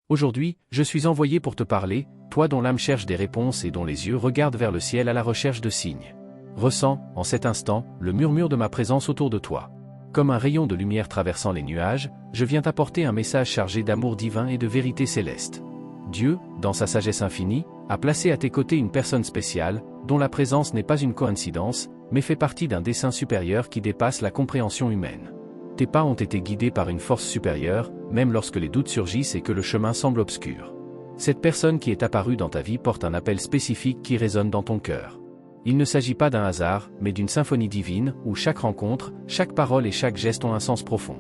Aujourd'hui, je suis envoyé pour te parler, toi dont l'âme cherche des réponses et dont les yeux regardent vers le ciel à la recherche de signes. Ressens, en cet instant, le murmure de ma présence autour de toi. Comme un rayon de lumière traversant les nuages, je viens t'apporter un message chargé d'amour divin et de vérité céleste. Dieu, dans sa sagesse infinie, a placé à tes côtés une personne spéciale, dont la présence n'est pas une coïncidence, mais fait partie d'un dessein supérieur qui dépasse la compréhension humaine. Tes pas ont été guidés par une force supérieure, même lorsque les doutes surgissent et que le chemin semble obscur. Cette personne qui est apparue dans ta vie porte un appel spécifique qui résonne dans ton cœur. Il ne s'agit pas d'un hasard, mais d'une symphonie divine, où chaque rencontre, chaque parole et chaque geste ont un sens profond.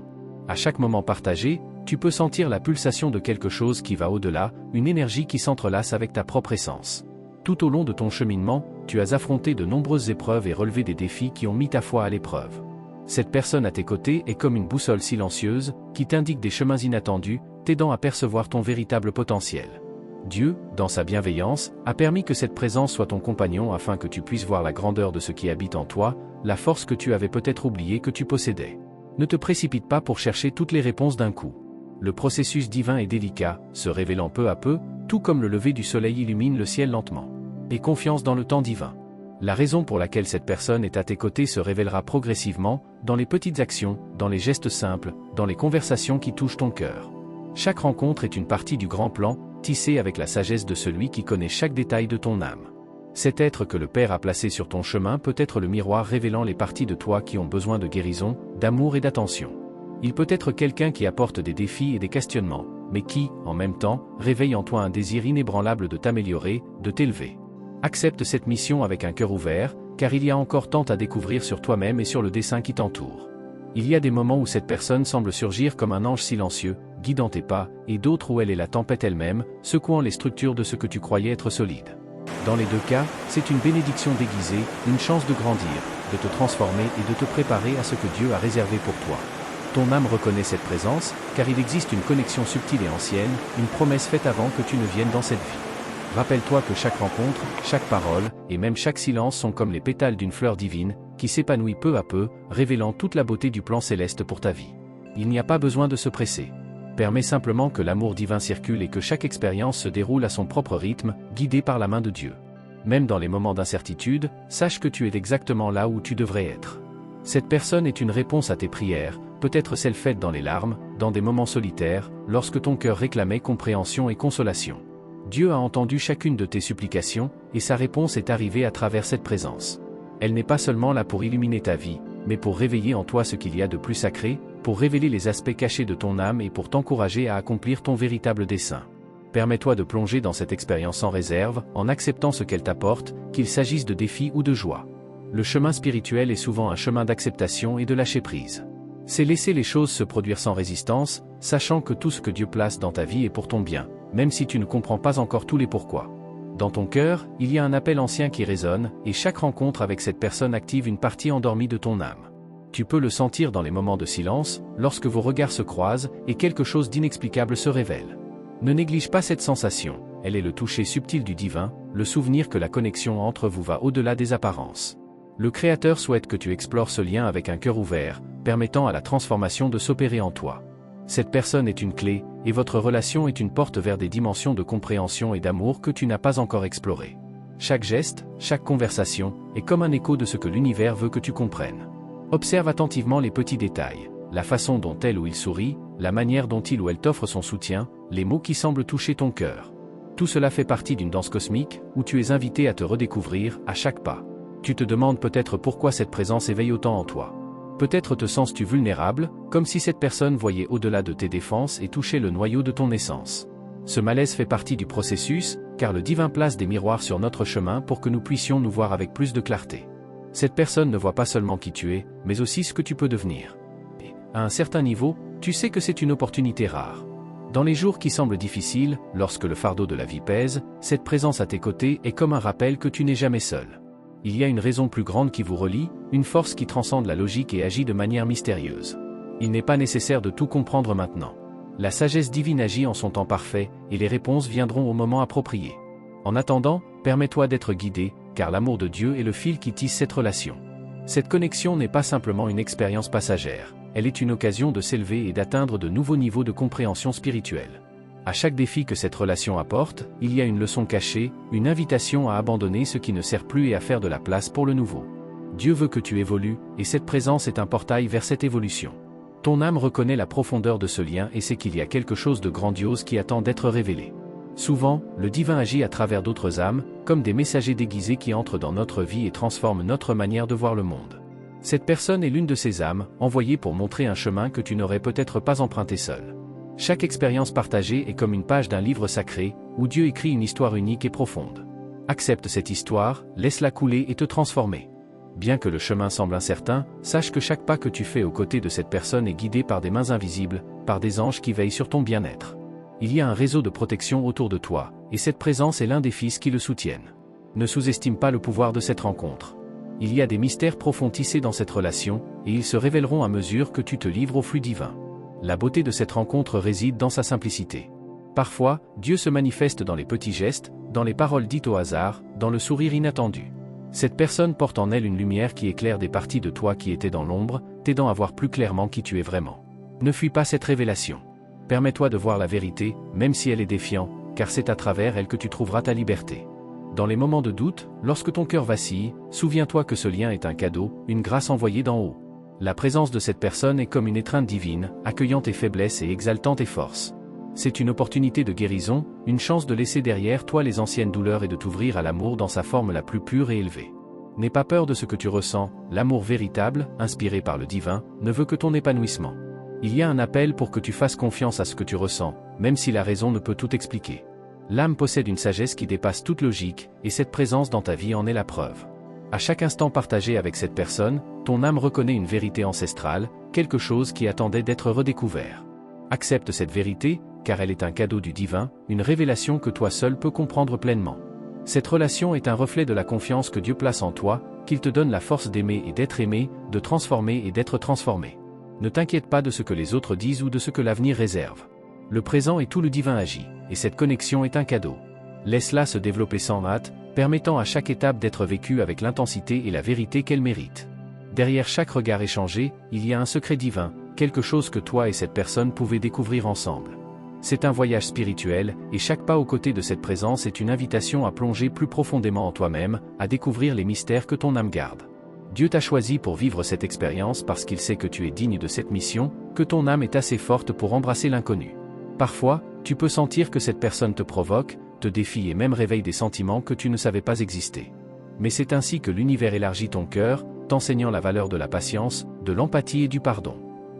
À chaque moment partagé, tu peux sentir la pulsation de quelque chose qui va au-delà, une énergie qui s'entrelace avec ta propre essence. Tout au long de ton cheminement, tu as affronté de nombreuses épreuves et relevé des défis qui ont mis ta foi à l'épreuve. Cette personne à tes côtés est comme une boussole silencieuse, qui t'indique des chemins inattendus, t'aidant à percevoir ton véritable potentiel. Dieu, dans sa bienveillance, a permis que cette présence soit ton compagnon afin que tu puisses voir la grandeur de ce qui habite en toi, la force que tu avais peut-être oublié que tu possédais. Ne te précipite pas pour chercher toutes les réponses d'un coup. Le processus divin est délicat, se révélant peu à peu, tout comme le lever du soleil illumine le ciel lentement. Aie confiance dans le temps divin. La raison pour laquelle cette personne est à tes côtés se révélera progressivement, dans les petites actions, dans les gestes simples, dans les conversations qui touchent ton cœur. Chaque rencontre est une partie du grand plan, tissée avec la sagesse de celui qui connaît chaque détail de ton âme. Cet être que le Père a placé sur ton chemin peut être le miroir révélant les parties de toi qui ont besoin de guérison, d'amour et d'attention. Il peut être quelqu'un qui apporte des défis et des questionnements, mais qui, en même temps, réveille en toi un désir inébranlable de t'améliorer, de t'élever. Accepte cette mission avec un cœur ouvert, car il y a encore tant à découvrir sur toi-même et sur le dessein qui t'entoure. Il y a des moments où cette personne semble surgir comme un ange silencieux, guidant tes pas, et d'autres où elle est la tempête elle-même, secouant les structures de ce que tu croyais être solide. Dans les deux cas, c'est une bénédiction déguisée, une chance de grandir, de te transformer et de te préparer à ce que Dieu a réservé pour toi. Ton âme reconnaît cette présence, car il existe une connexion subtile et ancienne, une promesse faite avant que tu ne viennes dans cette vie. Rappelle-toi que chaque rencontre, chaque parole, et même chaque silence sont comme les pétales d'une fleur divine, qui s'épanouit peu à peu, révélant toute la beauté du plan céleste pour ta vie. Il n'y a pas besoin de se presser. Permets simplement que l'amour divin circule et que chaque expérience se déroule à son propre rythme, guidée par la main de Dieu. Même dans les moments d'incertitude, sache que tu es exactement là où tu devrais être. Cette personne est une réponse à tes prières, peut-être celle faite dans les larmes, dans des moments solitaires, lorsque ton cœur réclamait compréhension et consolation. Dieu a entendu chacune de tes supplications, et sa réponse est arrivée à travers cette présence. Elle n'est pas seulement là pour illuminer ta vie, mais pour réveiller en toi ce qu'il y a de plus sacré, pour révéler les aspects cachés de ton âme et pour t'encourager à accomplir ton véritable dessein. Permets-toi de plonger dans cette expérience sans réserve, en acceptant ce qu'elle t'apporte, qu'il s'agisse de défis ou de joie. Le chemin spirituel est souvent un chemin d'acceptation et de lâcher prise. C'est laisser les choses se produire sans résistance, sachant que tout ce que Dieu place dans ta vie est pour ton bien, même si tu ne comprends pas encore tous les pourquoi. Dans ton cœur, il y a un appel ancien qui résonne, et chaque rencontre avec cette personne active une partie endormie de ton âme. Tu peux le sentir dans les moments de silence, lorsque vos regards se croisent, et quelque chose d'inexplicable se révèle. Ne néglige pas cette sensation, elle est le toucher subtil du divin, le souvenir que la connexion entre vous va au-delà des apparences. Le Créateur souhaite que tu explores ce lien avec un cœur ouvert, permettant à la transformation de s'opérer en toi. Cette personne est une clé, et votre relation est une porte vers des dimensions de compréhension et d'amour que tu n'as pas encore explorées. Chaque geste, chaque conversation, est comme un écho de ce que l'univers veut que tu comprennes. Observe attentivement les petits détails, la façon dont elle ou il sourit, la manière dont il ou elle t'offre son soutien, les mots qui semblent toucher ton cœur. Tout cela fait partie d'une danse cosmique, où tu es invité à te redécouvrir, à chaque pas. Tu te demandes peut-être pourquoi cette présence éveille autant en toi. Peut-être te sens-tu vulnérable, comme si cette personne voyait au-delà de tes défenses et touchait le noyau de ton essence. Ce malaise fait partie du processus, car le divin place des miroirs sur notre chemin pour que nous puissions nous voir avec plus de clarté. Cette personne ne voit pas seulement qui tu es, mais aussi ce que tu peux devenir. Et, à un certain niveau, tu sais que c'est une opportunité rare. Dans les jours qui semblent difficiles, lorsque le fardeau de la vie pèse, cette présence à tes côtés est comme un rappel que tu n'es jamais seul. Il y a une raison plus grande qui vous relie, une force qui transcende la logique et agit de manière mystérieuse. Il n'est pas nécessaire de tout comprendre maintenant. La sagesse divine agit en son temps parfait, et les réponses viendront au moment approprié. En attendant, permets-toi d'être guidé, car l'amour de Dieu est le fil qui tisse cette relation. Cette connexion n'est pas simplement une expérience passagère, elle est une occasion de s'élever et d'atteindre de nouveaux niveaux de compréhension spirituelle. À chaque défi que cette relation apporte, il y a une leçon cachée, une invitation à abandonner ce qui ne sert plus et à faire de la place pour le nouveau. Dieu veut que tu évolues, et cette présence est un portail vers cette évolution. Ton âme reconnaît la profondeur de ce lien et sait qu'il y a quelque chose de grandiose qui attend d'être révélé. Souvent, le divin agit à travers d'autres âmes, comme des messagers déguisés qui entrent dans notre vie et transforment notre manière de voir le monde. Cette personne est l'une de ces âmes, envoyée pour montrer un chemin que tu n'aurais peut-être pas emprunté seul. Chaque expérience partagée est comme une page d'un livre sacré, où Dieu écrit une histoire unique et profonde. Accepte cette histoire, laisse-la couler et te transformer. Bien que le chemin semble incertain, sache que chaque pas que tu fais aux côtés de cette personne est guidé par des mains invisibles, par des anges qui veillent sur ton bien-être. Il y a un réseau de protection autour de toi, et cette présence est l'un des fils qui le soutiennent. Ne sous-estime pas le pouvoir de cette rencontre. Il y a des mystères profonds tissés dans cette relation, et ils se révéleront à mesure que tu te livres au flux divin. La beauté de cette rencontre réside dans sa simplicité. Parfois, Dieu se manifeste dans les petits gestes, dans les paroles dites au hasard, dans le sourire inattendu. Cette personne porte en elle une lumière qui éclaire des parties de toi qui étaient dans l'ombre, t'aidant à voir plus clairement qui tu es vraiment. Ne fuis pas cette révélation. Permets-toi de voir la vérité, même si elle est défiante, car c'est à travers elle que tu trouveras ta liberté. Dans les moments de doute, lorsque ton cœur vacille, souviens-toi que ce lien est un cadeau, une grâce envoyée d'en haut. La présence de cette personne est comme une étreinte divine, accueillant tes faiblesses et exaltant tes forces. C'est une opportunité de guérison, une chance de laisser derrière toi les anciennes douleurs et de t'ouvrir à l'amour dans sa forme la plus pure et élevée. N'aie pas peur de ce que tu ressens, l'amour véritable, inspiré par le divin, ne veut que ton épanouissement. Il y a un appel pour que tu fasses confiance à ce que tu ressens, même si la raison ne peut tout expliquer. L'âme possède une sagesse qui dépasse toute logique, et cette présence dans ta vie en est la preuve. À chaque instant partagé avec cette personne, ton âme reconnaît une vérité ancestrale, quelque chose qui attendait d'être redécouvert. Accepte cette vérité, car elle est un cadeau du divin, une révélation que toi seul peux comprendre pleinement. Cette relation est un reflet de la confiance que Dieu place en toi, qu'il te donne la force d'aimer et d'être aimé, de transformer et d'être transformé. Ne t'inquiète pas de ce que les autres disent ou de ce que l'avenir réserve. Le présent et tout le divin agit, et cette connexion est un cadeau. Laisse-la se développer sans hâte, permettant à chaque étape d'être vécue avec l'intensité et la vérité qu'elle mérite. Derrière chaque regard échangé, il y a un secret divin, quelque chose que toi et cette personne pouvez découvrir ensemble. C'est un voyage spirituel, et chaque pas aux côtés de cette présence est une invitation à plonger plus profondément en toi-même, à découvrir les mystères que ton âme garde. Dieu t'a choisi pour vivre cette expérience parce qu'il sait que tu es digne de cette mission, que ton âme est assez forte pour embrasser l'inconnu. Parfois, tu peux sentir que cette personne te provoque, te défie et même réveille des sentiments que tu ne savais pas exister. Mais c'est ainsi que l'univers élargit ton cœur, t'enseignant la valeur de la patience, de l'empathie et du pardon.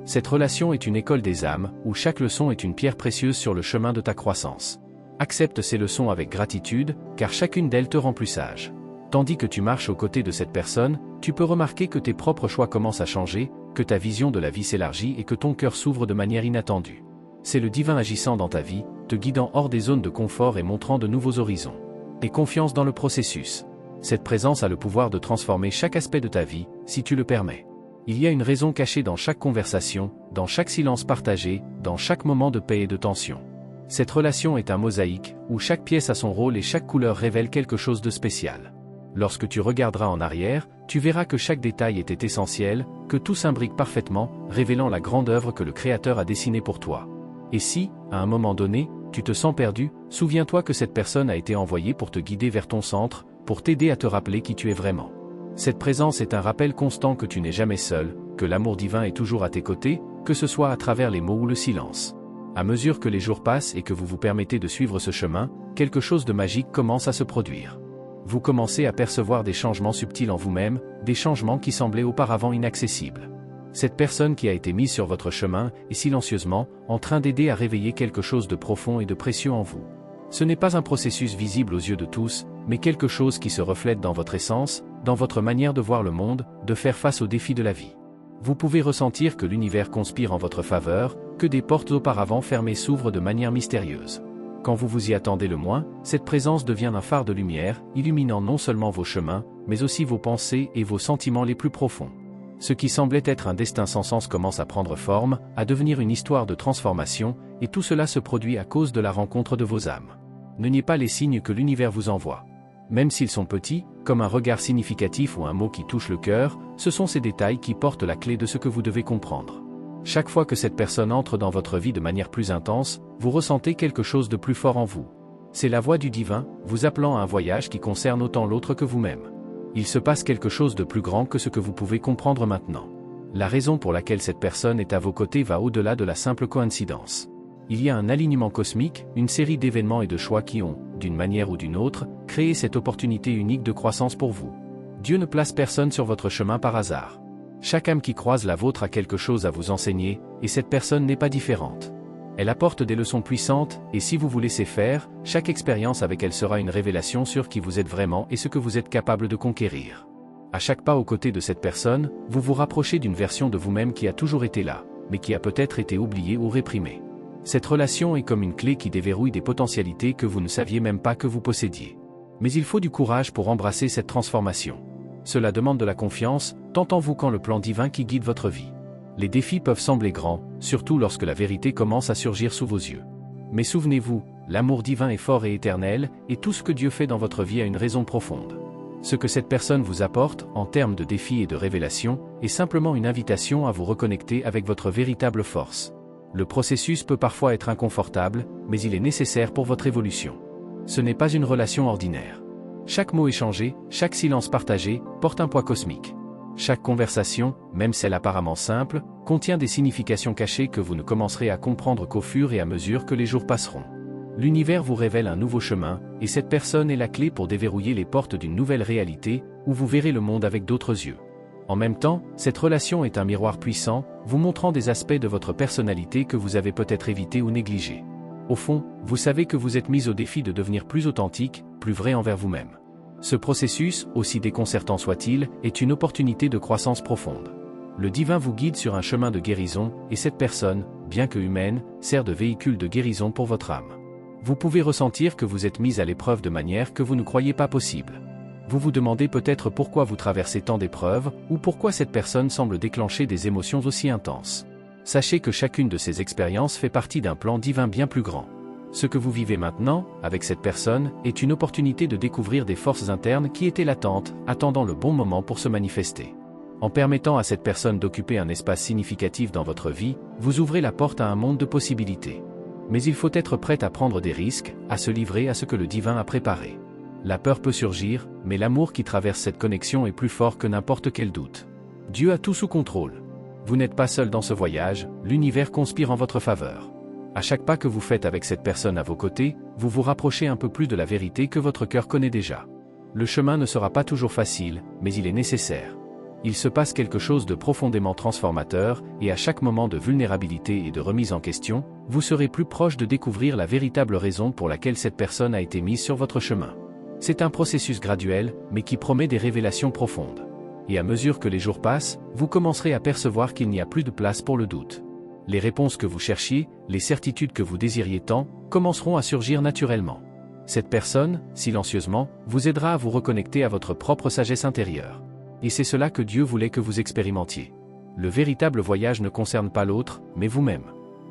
Cette relation est une école des âmes, où chaque leçon est une pierre précieuse sur le chemin de ta croissance. Accepte ces leçons avec gratitude, car chacune d'elles te rend plus sage. Tandis que tu marches aux côtés de cette personne, tu peux remarquer que tes propres choix commencent à changer, que ta vision de la vie s'élargit et que ton cœur s'ouvre de manière inattendue. C'est le divin agissant dans ta vie, te guidant hors des zones de confort et montrant de nouveaux horizons. Aie confiance dans le processus. Cette présence a le pouvoir de transformer chaque aspect de ta vie, si tu le permets. Il y a une raison cachée dans chaque conversation, dans chaque silence partagé, dans chaque moment de paix et de tension. Cette relation est un mosaïque, où chaque pièce a son rôle et chaque couleur révèle quelque chose de spécial. Lorsque tu regarderas en arrière, tu verras que chaque détail était essentiel, que tout s'imbrique parfaitement, révélant la grande œuvre que le Créateur a dessinée pour toi. Et si, à un moment donné, tu te sens perdu, souviens-toi que cette personne a été envoyée pour te guider vers ton centre, pour t'aider à te rappeler qui tu es vraiment. Cette présence est un rappel constant que tu n'es jamais seul, que l'amour divin est toujours à tes côtés, que ce soit à travers les mots ou le silence. À mesure que les jours passent et que vous vous permettez de suivre ce chemin, quelque chose de magique commence à se produire. Vous commencez à percevoir des changements subtils en vous-même, des changements qui semblaient auparavant inaccessibles. Cette personne qui a été mise sur votre chemin est silencieusement en train d'aider à réveiller quelque chose de profond et de précieux en vous. Ce n'est pas un processus visible aux yeux de tous, mais quelque chose qui se reflète dans votre essence, dans votre manière de voir le monde, de faire face aux défis de la vie. Vous pouvez ressentir que l'univers conspire en votre faveur, que des portes auparavant fermées s'ouvrent de manière mystérieuse. Quand vous vous y attendez le moins, cette présence devient un phare de lumière, illuminant non seulement vos chemins, mais aussi vos pensées et vos sentiments les plus profonds. Ce qui semblait être un destin sans sens commence à prendre forme, à devenir une histoire de transformation, et tout cela se produit à cause de la rencontre de vos âmes. Ne niez pas les signes que l'univers vous envoie. Même s'ils sont petits, comme un regard significatif ou un mot qui touche le cœur, ce sont ces détails qui portent la clé de ce que vous devez comprendre. Chaque fois que cette personne entre dans votre vie de manière plus intense, vous ressentez quelque chose de plus fort en vous. C'est la voix du divin, vous appelant à un voyage qui concerne autant l'autre que vous-même. Il se passe quelque chose de plus grand que ce que vous pouvez comprendre maintenant. La raison pour laquelle cette personne est à vos côtés va au-delà de la simple coïncidence. Il y a un alignement cosmique, une série d'événements et de choix qui ont, d'une manière ou d'une autre, créé cette opportunité unique de croissance pour vous. Dieu ne place personne sur votre chemin par hasard. Chaque âme qui croise la vôtre a quelque chose à vous enseigner, et cette personne n'est pas différente. Elle apporte des leçons puissantes, et si vous vous laissez faire, chaque expérience avec elle sera une révélation sur qui vous êtes vraiment et ce que vous êtes capable de conquérir. À chaque pas aux côtés de cette personne, vous vous rapprochez d'une version de vous-même qui a toujours été là, mais qui a peut-être été oubliée ou réprimée. Cette relation est comme une clé qui déverrouille des potentialités que vous ne saviez même pas que vous possédiez. Mais il faut du courage pour embrasser cette transformation. Cela demande de la confiance, tant en vous qu'en le plan divin qui guide votre vie. Les défis peuvent sembler grands, surtout lorsque la vérité commence à surgir sous vos yeux. Mais souvenez-vous, l'amour divin est fort et éternel, et tout ce que Dieu fait dans votre vie a une raison profonde. Ce que cette personne vous apporte, en termes de défis et de révélations, est simplement une invitation à vous reconnecter avec votre véritable force. Le processus peut parfois être inconfortable, mais il est nécessaire pour votre évolution. Ce n'est pas une relation ordinaire. Chaque mot échangé, chaque silence partagé, porte un poids cosmique. Chaque conversation, même celle apparemment simple, contient des significations cachées que vous ne commencerez à comprendre qu'au fur et à mesure que les jours passeront. L'univers vous révèle un nouveau chemin, et cette personne est la clé pour déverrouiller les portes d'une nouvelle réalité, où vous verrez le monde avec d'autres yeux. En même temps, cette relation est un miroir puissant, vous montrant des aspects de votre personnalité que vous avez peut-être évités ou négligés. Au fond, vous savez que vous êtes mis au défi de devenir plus authentique, plus vrai envers vous-même. Ce processus, aussi déconcertant soit-il, est une opportunité de croissance profonde. Le divin vous guide sur un chemin de guérison, et cette personne, bien que humaine, sert de véhicule de guérison pour votre âme. Vous pouvez ressentir que vous êtes mis à l'épreuve de manière que vous ne croyez pas possible. Vous vous demandez peut-être pourquoi vous traversez tant d'épreuves, ou pourquoi cette personne semble déclencher des émotions aussi intenses. Sachez que chacune de ces expériences fait partie d'un plan divin bien plus grand. Ce que vous vivez maintenant, avec cette personne, est une opportunité de découvrir des forces internes qui étaient latentes, attendant le bon moment pour se manifester. En permettant à cette personne d'occuper un espace significatif dans votre vie, vous ouvrez la porte à un monde de possibilités. Mais il faut être prêt à prendre des risques, à se livrer à ce que le divin a préparé. La peur peut surgir, mais l'amour qui traverse cette connexion est plus fort que n'importe quel doute. Dieu a tout sous contrôle. Vous n'êtes pas seul dans ce voyage, l'univers conspire en votre faveur. À chaque pas que vous faites avec cette personne à vos côtés, vous vous rapprochez un peu plus de la vérité que votre cœur connaît déjà. Le chemin ne sera pas toujours facile, mais il est nécessaire. Il se passe quelque chose de profondément transformateur, et à chaque moment de vulnérabilité et de remise en question, vous serez plus proche de découvrir la véritable raison pour laquelle cette personne a été mise sur votre chemin. C'est un processus graduel, mais qui promet des révélations profondes. Et à mesure que les jours passent, vous commencerez à percevoir qu'il n'y a plus de place pour le doute. Les réponses que vous cherchiez, les certitudes que vous désiriez tant, commenceront à surgir naturellement. Cette personne, silencieusement, vous aidera à vous reconnecter à votre propre sagesse intérieure. Et c'est cela que Dieu voulait que vous expérimentiez. Le véritable voyage ne concerne pas l'autre, mais vous-même.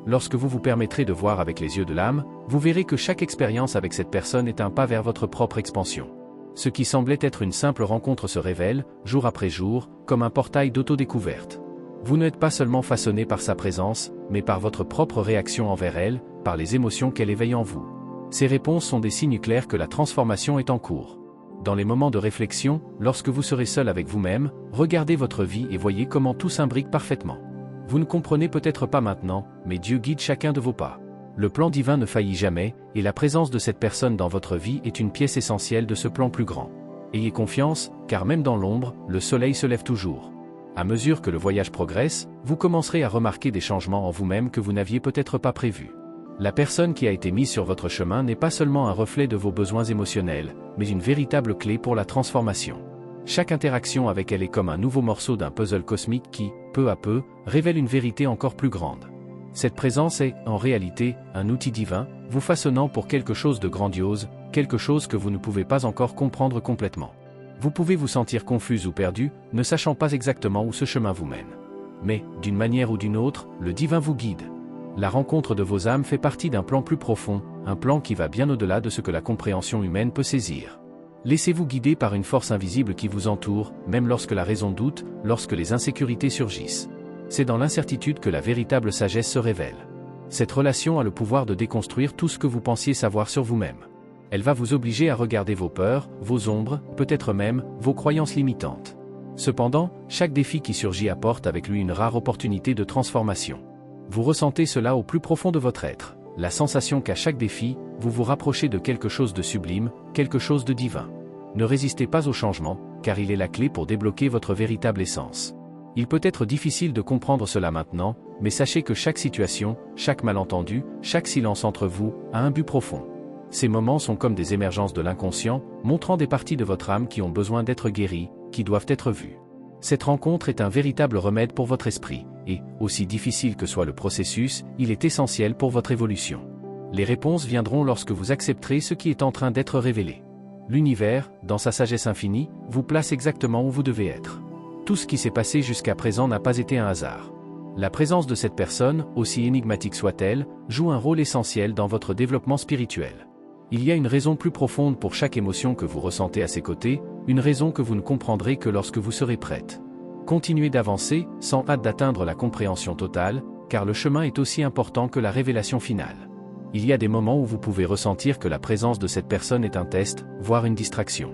Lorsque vous vous permettrez de voir avec les yeux de l'âme, vous verrez que chaque expérience avec cette personne est un pas vers votre propre expansion. Ce qui semblait être une simple rencontre se révèle, jour après jour, comme un portail d'autodécouverte. Vous n'êtes pas seulement façonné par sa présence, mais par votre propre réaction envers elle, par les émotions qu'elle éveille en vous. Ces réponses sont des signes clairs que la transformation est en cours. Dans les moments de réflexion, lorsque vous serez seul avec vous-même, regardez votre vie et voyez comment tout s'imbrique parfaitement. Vous ne comprenez peut-être pas maintenant, mais Dieu guide chacun de vos pas. Le plan divin ne faillit jamais, et la présence de cette personne dans votre vie est une pièce essentielle de ce plan plus grand. Ayez confiance, car même dans l'ombre, le soleil se lève toujours. À mesure que le voyage progresse, vous commencerez à remarquer des changements en vous-même que vous n'aviez peut-être pas prévus. La personne qui a été mise sur votre chemin n'est pas seulement un reflet de vos besoins émotionnels, mais une véritable clé pour la transformation. Chaque interaction avec elle est comme un nouveau morceau d'un puzzle cosmique qui, peu à peu, révèle une vérité encore plus grande. Cette présence est, en réalité, un outil divin, vous façonnant pour quelque chose de grandiose, quelque chose que vous ne pouvez pas encore comprendre complètement. Vous pouvez vous sentir confus ou perdu, ne sachant pas exactement où ce chemin vous mène. Mais, d'une manière ou d'une autre, le divin vous guide. La rencontre de vos âmes fait partie d'un plan plus profond, un plan qui va bien au-delà de ce que la compréhension humaine peut saisir. Laissez-vous guider par une force invisible qui vous entoure, même lorsque la raison doute, lorsque les insécurités surgissent. C'est dans l'incertitude que la véritable sagesse se révèle. Cette relation a le pouvoir de déconstruire tout ce que vous pensiez savoir sur vous-même. Elle va vous obliger à regarder vos peurs, vos ombres, peut-être même, vos croyances limitantes. Cependant, chaque défi qui surgit apporte avec lui une rare opportunité de transformation. Vous ressentez cela au plus profond de votre être, la sensation qu'à chaque défi, vous vous rapprochez de quelque chose de sublime, quelque chose de divin. Ne résistez pas au changement, car il est la clé pour débloquer votre véritable essence. Il peut être difficile de comprendre cela maintenant, mais sachez que chaque situation, chaque malentendu, chaque silence entre vous, a un but profond. Ces moments sont comme des émergences de l'inconscient, montrant des parties de votre âme qui ont besoin d'être guéries, qui doivent être vues. Cette rencontre est un véritable remède pour votre esprit, et, aussi difficile que soit le processus, il est essentiel pour votre évolution. Les réponses viendront lorsque vous accepterez ce qui est en train d'être révélé. L'univers, dans sa sagesse infinie, vous place exactement où vous devez être. Tout ce qui s'est passé jusqu'à présent n'a pas été un hasard. La présence de cette personne, aussi énigmatique soit-elle, joue un rôle essentiel dans votre développement spirituel. Il y a une raison plus profonde pour chaque émotion que vous ressentez à ses côtés, une raison que vous ne comprendrez que lorsque vous serez prête. Continuez d'avancer, sans hâte d'atteindre la compréhension totale, car le chemin est aussi important que la révélation finale. Il y a des moments où vous pouvez ressentir que la présence de cette personne est un test, voire une distraction.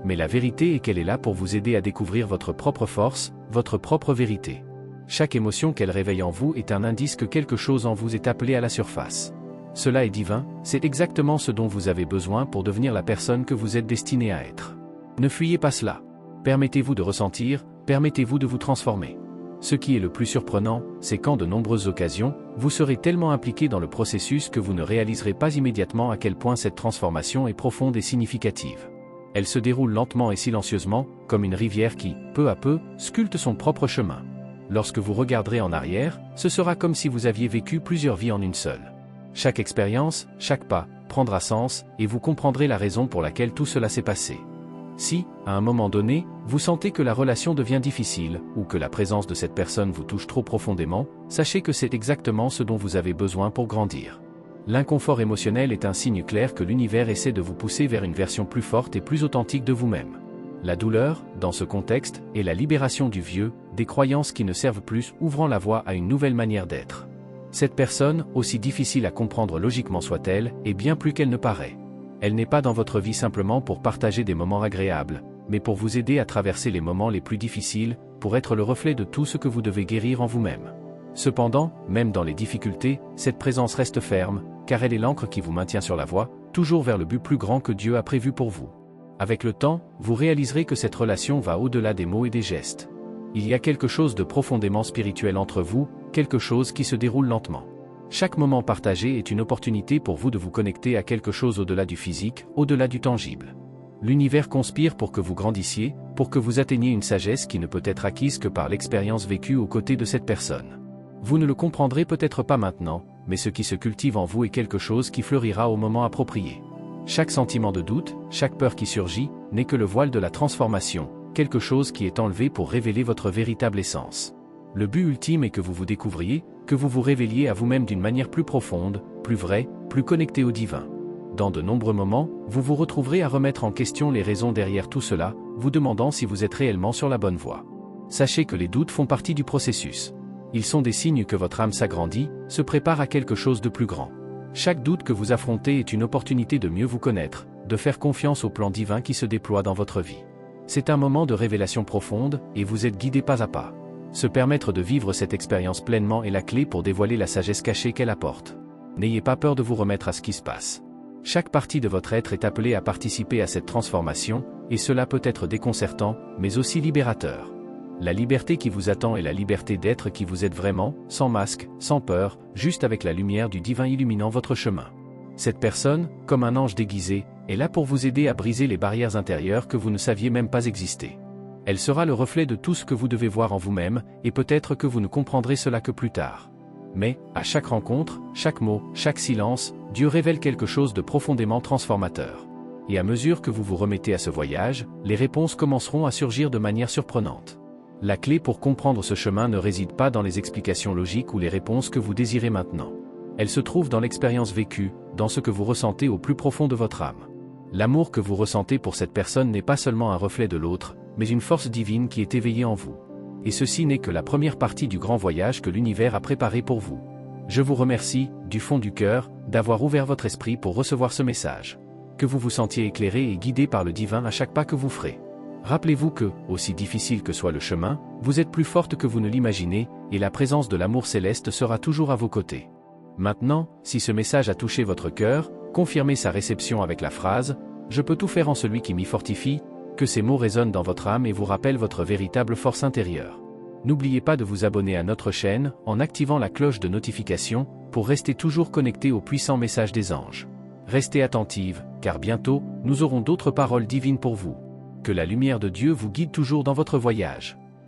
Mais la vérité est qu'elle est là pour vous aider à découvrir votre propre force, votre propre vérité. Chaque émotion qu'elle réveille en vous est un indice que quelque chose en vous est appelé à la surface. Cela est divin, c'est exactement ce dont vous avez besoin pour devenir la personne que vous êtes destiné à être. Ne fuyez pas cela. Permettez-vous de ressentir, permettez-vous de vous transformer. Ce qui est le plus surprenant, c'est qu'en de nombreuses occasions, vous serez tellement impliqué dans le processus que vous ne réaliserez pas immédiatement à quel point cette transformation est profonde et significative. Elle se déroule lentement et silencieusement, comme une rivière qui, peu à peu, sculpte son propre chemin. Lorsque vous regarderez en arrière, ce sera comme si vous aviez vécu plusieurs vies en une seule. Chaque expérience, chaque pas, prendra sens, et vous comprendrez la raison pour laquelle tout cela s'est passé. Si, à un moment donné, vous sentez que la relation devient difficile, ou que la présence de cette personne vous touche trop profondément, sachez que c'est exactement ce dont vous avez besoin pour grandir. L'inconfort émotionnel est un signe clair que l'univers essaie de vous pousser vers une version plus forte et plus authentique de vous-même. La douleur, dans ce contexte, est la libération du vieux, des croyances qui ne servent plus, ouvrant la voie à une nouvelle manière d'être. Cette personne, aussi difficile à comprendre logiquement soit-elle, est bien plus qu'elle ne paraît. Elle n'est pas dans votre vie simplement pour partager des moments agréables, mais pour vous aider à traverser les moments les plus difficiles, pour être le reflet de tout ce que vous devez guérir en vous-même. Cependant, même dans les difficultés, cette présence reste ferme, car elle est l'encre qui vous maintient sur la voie, toujours vers le but plus grand que Dieu a prévu pour vous. Avec le temps, vous réaliserez que cette relation va au-delà des mots et des gestes. Il y a quelque chose de profondément spirituel entre vous, quelque chose qui se déroule lentement. Chaque moment partagé est une opportunité pour vous de vous connecter à quelque chose au-delà du physique, au-delà du tangible. L'univers conspire pour que vous grandissiez, pour que vous atteigniez une sagesse qui ne peut être acquise que par l'expérience vécue aux côtés de cette personne. Vous ne le comprendrez peut-être pas maintenant, mais ce qui se cultive en vous est quelque chose qui fleurira au moment approprié. Chaque sentiment de doute, chaque peur qui surgit, n'est que le voile de la transformation, quelque chose qui est enlevé pour révéler votre véritable essence. Le but ultime est que vous vous découvriez, que vous vous révéliez à vous-même d'une manière plus profonde, plus vraie, plus connectée au divin. Dans de nombreux moments, vous vous retrouverez à remettre en question les raisons derrière tout cela, vous demandant si vous êtes réellement sur la bonne voie. Sachez que les doutes font partie du processus. Ils sont des signes que votre âme s'agrandit, se prépare à quelque chose de plus grand. Chaque doute que vous affrontez est une opportunité de mieux vous connaître, de faire confiance au plan divin qui se déploie dans votre vie. C'est un moment de révélation profonde, et vous êtes guidé pas à pas. Se permettre de vivre cette expérience pleinement est la clé pour dévoiler la sagesse cachée qu'elle apporte. N'ayez pas peur de vous remettre à ce qui se passe. Chaque partie de votre être est appelée à participer à cette transformation, et cela peut être déconcertant, mais aussi libérateur. La liberté qui vous attend est la liberté d'être qui vous êtes vraiment, sans masque, sans peur, juste avec la lumière du divin illuminant votre chemin. Cette personne, comme un ange déguisé, est là pour vous aider à briser les barrières intérieures que vous ne saviez même pas exister. Elle sera le reflet de tout ce que vous devez voir en vous-même, et peut-être que vous ne comprendrez cela que plus tard. Mais, à chaque rencontre, chaque mot, chaque silence, Dieu révèle quelque chose de profondément transformateur. Et à mesure que vous vous remettez à ce voyage, les réponses commenceront à surgir de manière surprenante. La clé pour comprendre ce chemin ne réside pas dans les explications logiques ou les réponses que vous désirez maintenant. Elle se trouve dans l'expérience vécue, dans ce que vous ressentez au plus profond de votre âme. L'amour que vous ressentez pour cette personne n'est pas seulement un reflet de l'autre, mais une force divine qui est éveillée en vous. Et ceci n'est que la première partie du grand voyage que l'univers a préparé pour vous. Je vous remercie, du fond du cœur, d'avoir ouvert votre esprit pour recevoir ce message. Que vous vous sentiez éclairé et guidé par le divin à chaque pas que vous ferez. Rappelez-vous que, aussi difficile que soit le chemin, vous êtes plus forte que vous ne l'imaginez, et la présence de l'amour céleste sera toujours à vos côtés. Maintenant, si ce message a touché votre cœur, confirmez sa réception avec la phrase « Je peux tout faire en celui qui m'y fortifie », que ces mots résonnent dans votre âme et vous rappellent votre véritable force intérieure. N'oubliez pas de vous abonner à notre chaîne, en activant la cloche de notification, pour rester toujours connecté aux puissants messages des anges. Restez attentive, car bientôt, nous aurons d'autres paroles divines pour vous. Que la lumière de Dieu vous guide toujours dans votre voyage.